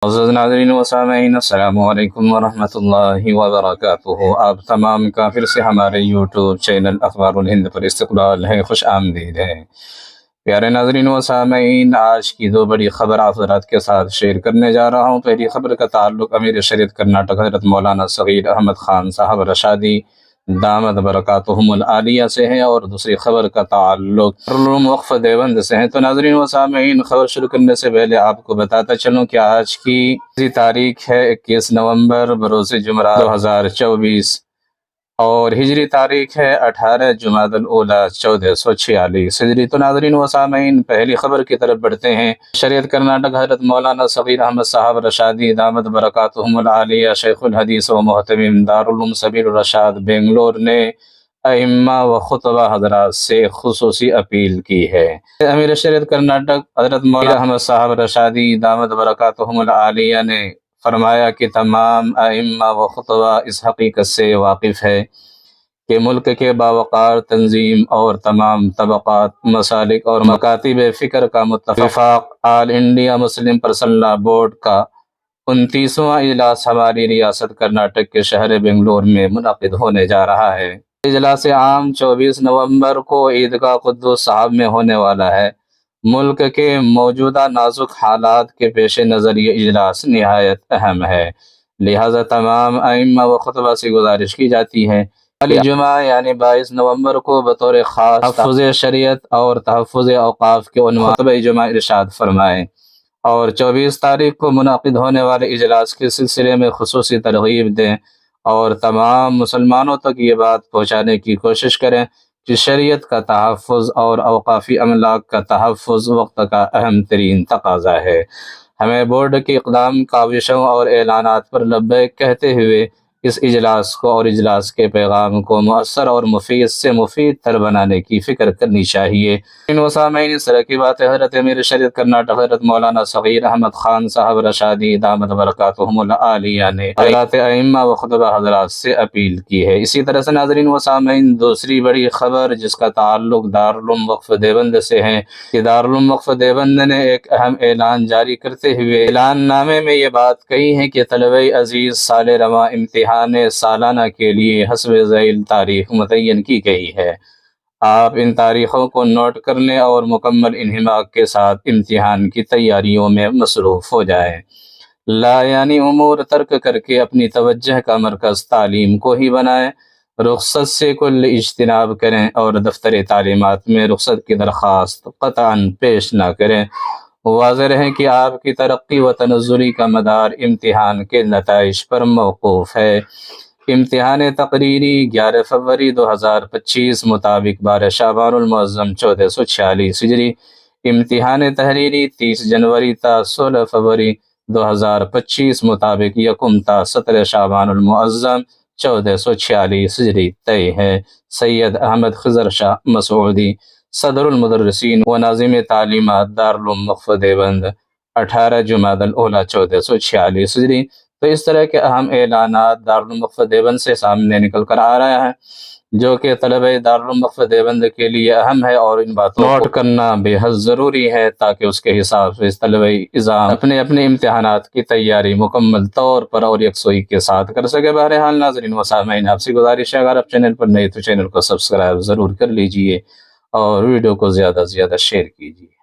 معزز ناظرین و سامعین، السلام علیکم ورحمۃ اللہ وبرکاتہ۔ آپ تمام کا پھر سے ہمارے یوٹیوب چینل اخبار الہند پر استقبال ہے، خوش آمدید ہے۔ پیارے ناظرین و سامعین، آج کی دو بڑی خبر آپ حضرات کے ساتھ شیئر کرنے جا رہا ہوں۔ پہلی خبر کا تعلق امیر شریعت کرناٹک حضرت مولانا صغیر احمد خان صاحب رشادی دامت برکاتہم العالیہ سے ہے، اور دوسری خبر کا تعلق دارالعلوم وقف دیوبند سے ہے۔ تو ناظرین و سامعین، خبر شروع کرنے سے پہلے آپ کو بتاتا چلوں کہ آج کی تاریخ ہے 21 نومبر بروز جمعرات 2024، اور ہجری تاریخ ہے 18 جمادی الاولی 1446 ہجری۔ تو ناظرین و سامعین، پہلی خبر کی طرف بڑھتے ہیں۔ شریعت کرناٹک حضرت مولانا صغیر احمد صاحب رشادی دامت برکاتہم العالیہ شیخ الحدیث و محتمم دارالعلوم سبیل الرشاد بنگلور نے ائمہ و خطبہ حضرات سے خصوصی اپیل کی ہے۔ امیر شریعت کرناٹک حضرت مولانا احمد صاحب رشادی دامت برکاتہم العالیہ نے فرمایا کہ تمام ائمہ و خطبہ اس حقیقت سے واقف ہے کہ ملک کے باوقار تنظیم اور تمام طبقات، مسالک اور مکاتب فکر کا متفق All India Muslim Personal Law Board کا 29واں اجلاس ہماری ریاست کرناٹک کے شہر بنگلور میں منعقد ہونے جا رہا ہے۔ اجلاس عام 24 نومبر کو عیدگاہ قدوس صاحب میں ہونے والا ہے۔ ملک کے موجودہ نازک حالات کے پیش نظر یہ اجلاس نہایت اہم ہے، لہذا تمام ائمہ و خطبہ سے گزارش کی جاتی ہے کل جمعہ یعنی 22 نومبر کو بطور خاص تحفظ شریعت اور تحفظ اوقاف کے عنوان خطبہ جمعہ ارشاد فرمائیں، اور 24 تاریخ کو منعقد ہونے والے اجلاس کے سلسلے میں خصوصی ترغیب دیں اور تمام مسلمانوں تک یہ بات پہنچانے کی کوشش کریں کہ شریعت کا تحفظ اور اوقافی املاک کا تحفظ وقت کا اہم ترین تقاضا ہے۔ ہمیں بورڈ کی اقدام کاوشوں اور اعلانات پر لبیک کہتے ہوئے اس اجلاس کو اور اجلاس کے پیغام کو مؤثر اور مفید سے مفید تر بنانے کی فکر کرنی چاہیے۔ ان وسامعین، اس طرح کی باتیں حضرت امیر شریعت کرناٹک حضرت مولانا صغیر احمد خان صاحب رشادی دامت برکاتہم العالیہ نے حضرات ائمہ و خطبہ حضرات سے اپیل کی ہے۔ اسی طرح سے ناظرین و سامعین، دوسری بڑی خبر جس کا تعلق دارالعلوم وقف دیوبند سے ہے کہ دارالعلوم وقف دیوبند نے ایک اہم اعلان جاری کرتے ہوئے اعلان نامے میں یہ بات کہی ہے کہ طلبہ عزیز سال رواں امتحان سالانہ کے لیے حسب ذیل تاریخ متعین کی گئی ہے۔ آپ ان تاریخوں کو نوٹ کر لیں اور مکمل انہماک کے ساتھ امتحان کی تیاریوں میں مصروف ہو جائیں۔ لا یعنی امور ترک کر کے اپنی توجہ کا مرکز تعلیم کو ہی بنائیں، رخصت سے کل اجتناب کریں اور دفتر تعلیمات میں رخصت کی درخواست قطعاً پیش نہ کریں۔ واضح رہے کہ آپ کی ترقی و تنزلی کا مدار امتحان کے نتائج پر موقوف ہے۔ امتحان تقریری 11 فروری 2025 مطابق 12 شعبان المعظم 1446 ہجری، امتحان تحریری 30 جنوری تا 16 فروری 2025 مطابق 1 تا 17 شعبان المعظم 1446 ہجری طے ہے۔ سید احمد خضر شاہ مسعودی، صدر المدرسین و ناظم تعلیمات دارالعلوم وقف دیوبند، 18 جمادی الاولی 1446 ہجری۔ تو اس طرح کے اہم اعلانات دارالعلوم وقف دیوبند سے سامنے نکل کر آ رہا ہے، جو کہ طلبہ دارالعلوم وقف دیوبند کے لیے اہم ہے، اور ان باتوں کو نوٹ کرنا بے حد ضروری ہے تاکہ اس کے حساب سے طلبہ نظام اپنے امتحانات کی تیاری مکمل طور پر اور یکسوئی کے ساتھ کر سکے۔ بہرحال ناظرین و سامعین، آپ سے گزارش ہے اگر آپ چینل پر نئے تو چینل کو سبسکرائب ضرور کر لیجئے اور ویڈیو کو زیادہ سے زیادہ شیئر کیجیے۔